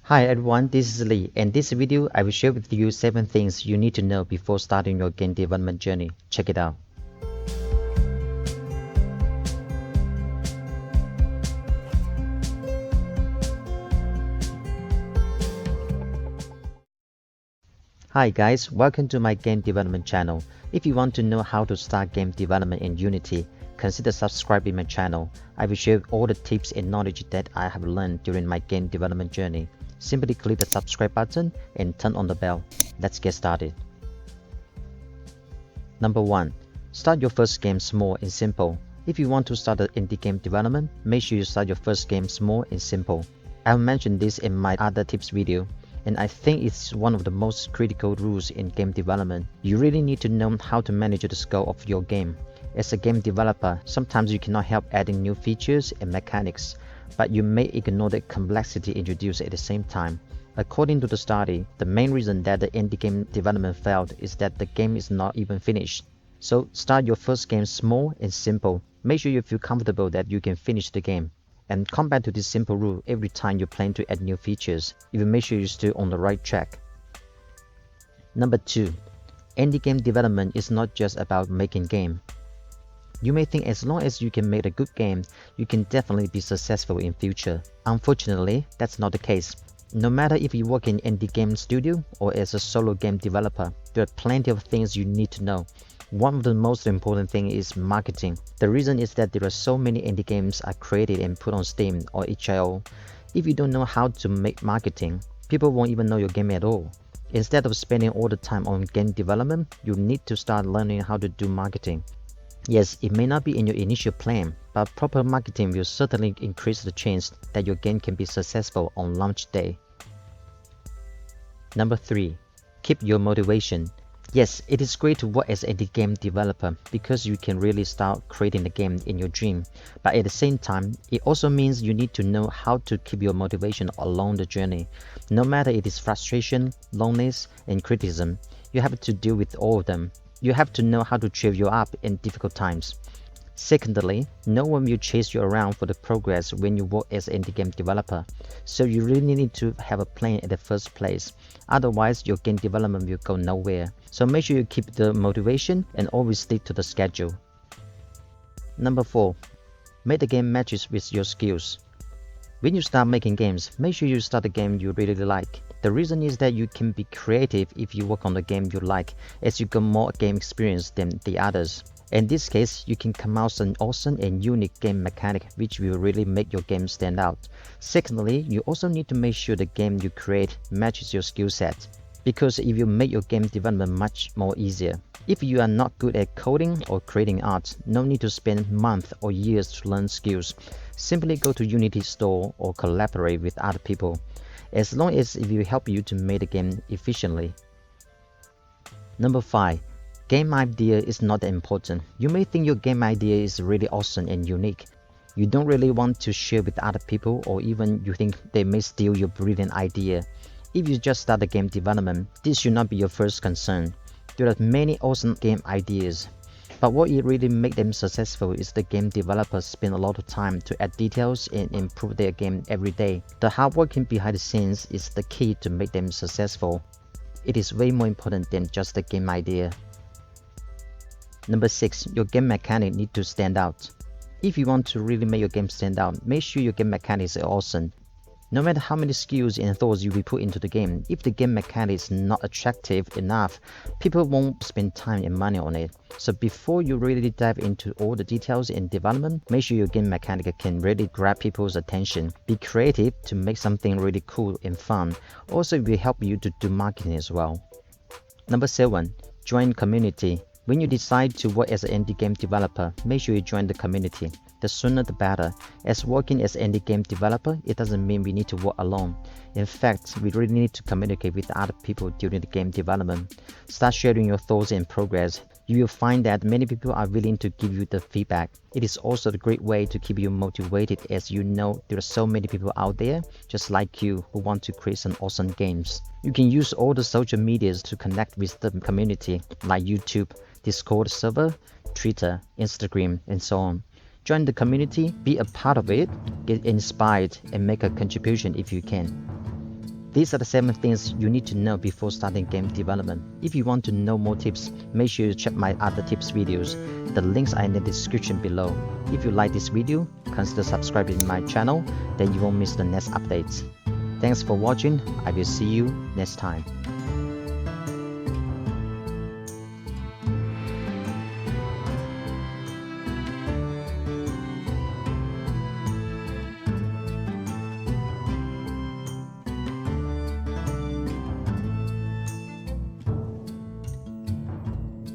Hi everyone, this is Lee. In this video, I will share with you 7 things you need to know before starting your game development journey. Check it out. Hi guys, welcome to my game development channel. If you want to know how to start game development in Unity, consider subscribing my channel. I will share all the tips and knowledge that I have learned during my game development journey. Simply click the subscribe button and turn on the bell. Let's get started. Number 1. Start your first game small and simple. If you want to start an indie game development, make sure you start your first game small and simple. I'll mention this in my other tips video, and I think it's one of the most critical rules in game development. You really need to know how to manage the scope of your game. As a game developer, sometimes you cannot help adding new features and mechanics, but you may ignore the complexity introduced at the same time. According to the study, the main reason that the indie game development failed is that the game is not even finished. So start your first game small and simple. Make sure you feel comfortable that you can finish the game. And come back to this simple rule every time you plan to add new features. You will make sure you're still on the right track. Number 2. Indie game development is not just about making game. You may think as long as you can make a good game, you can definitely be successful in future. Unfortunately, that's not the case. No matter if you work in indie game studio or as a solo game developer, there are plenty of things you need to know. One of the most important things is marketing. The reason is that there are so many indie games are created and put on Steam or itch.io. If you don't know how to make marketing, people won't even know your game at all. Instead of spending all the time on game development, you need to start learning how to do marketing. Yes, it may not be in your initial plan, but proper marketing will certainly increase the chance that your game can be successful on launch day. Number 3. Keep your motivation. Yes, it is great to work as a game developer because you can really start creating the game in your dream. But at the same time, it also means you need to know how to keep your motivation along the journey. No matter it is frustration, loneliness, and criticism, you have to deal with all of them. You have to know how to cheer you up in difficult times. Secondly, no one will chase you around for the progress when you work as an indie game developer, so you really need to have a plan in the first place. Otherwise, your game development will go nowhere. So make sure you keep the motivation and always stick to the schedule. Number 4. Make the game matches with your skills. When you start making games, make sure you start a game you really like. The reason is that you can be creative if you work on the game you like, as you get more game experience than the others. In this case, you can come out with an awesome and unique game mechanic which will really make your game stand out. Secondly, you also need to make sure the game you create matches your skill set, because it will make your game development much more easier. If you are not good at coding or creating art, no need to spend months or years to learn skills. Simply go to Unity store or collaborate with other people, as long as it will help you to make the game efficiently. Number 5. Game idea is not that important. You may think your game idea is really awesome and unique. You don't really want to share with other people, or even you think they may steal your brilliant idea. If you just start a game development, this should not be your first concern. There are many awesome game ideas, but what really makes them successful is the game developers spend a lot of time to add details and improve their game every day. The hard working behind the scenes is the key to make them successful. It is way more important than just the game idea. Number 6. Your game mechanic need to stand out. If you want to really make your game stand out, make sure your game mechanics are awesome. No matter how many skills and thoughts you will put into the game, if the game mechanic is not attractive enough, people won't spend time and money on it. So before you really dive into all the details in development, make sure your game mechanic can really grab people's attention. Be creative to make something really cool and fun. Also, it will help you to do marketing as well. Number 7. Join community. When you decide to work as an indie game developer, make sure you join the community. The sooner the better. As working as an indie game developer, it doesn't mean we need to work alone. In fact, we really need to communicate with other people during the game development. Start sharing your thoughts and progress. You will find that many people are willing to give you the feedback. It is also a great way to keep you motivated, as you know there are so many people out there just like you who want to create some awesome games. You can use all the social medias to connect with the community, like YouTube, Discord server, Twitter, Instagram, and so on. Join the community, be a part of it, get inspired, and make a contribution if you can. These are the 7 things you need to know before starting game development. If you want to know more tips, make sure you check my other tips videos. The links are in the description below. If you like this video, consider subscribing to my channel, then you won't miss the next updates. Thanks for watching. I will see you next time.